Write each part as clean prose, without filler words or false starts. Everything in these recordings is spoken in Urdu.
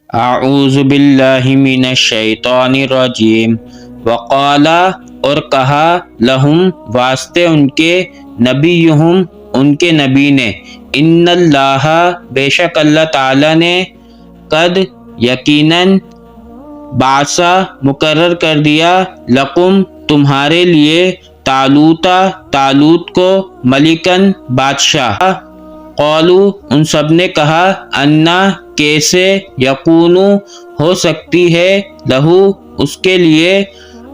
اعوذ باللہ من الشیطان الرجیم۔ وقالا اور کہا لہم واسطے ان کے نبیہم ان کے نبی نے، ان اللہ بے شک اللہ تعالی نے، قد یقیناً بعثا مقرر کر دیا، لکم تمہارے لیے، طالوت کو، ملکن بادشاہ۔ قالو ان سب نے کہا، انا کیسے، یکونو ہو سکتی ہے، لہو اس کے لیے،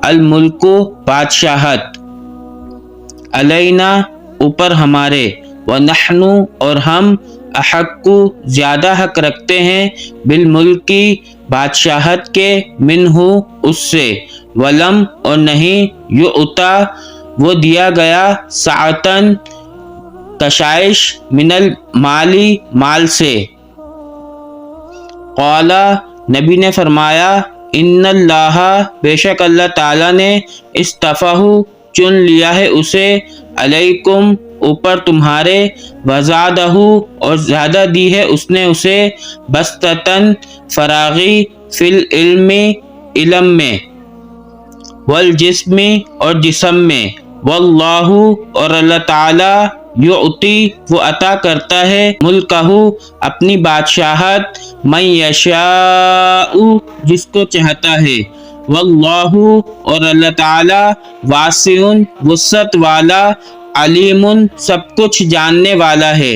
الملک بادشاہت، علینا اوپر ہمارے، ونحن اور ہم، احق زیادہ حق رکھتے ہیں، بالملک بادشاہت کے، منہ اس سے، ولم اور نہیں، یؤتا وہ دیا گیا، سعتن کشائش، من المال مال سے۔ قالا نبی نے فرمایا، ان اللہ بے شک اللہ تعالی نے، اصطفیٰ چن لیا ہے اسے، علیکم اوپر تمہارے، وزادہ اور زیادہ دی ہے اس نے اسے، بسطتاً فراغی، فی العلم علم میں، والجسم اور جسم میں، واللہ اور اللہ تعالی، یعطی وہ عطا کرتا ہے، ملکہ اپنی بادشاہت، من یشاء جس کو چاہتا ہے، واللہ اور اللہ تعالی، واسع وسعت والا، علیم سب کچھ جاننے والا ہے۔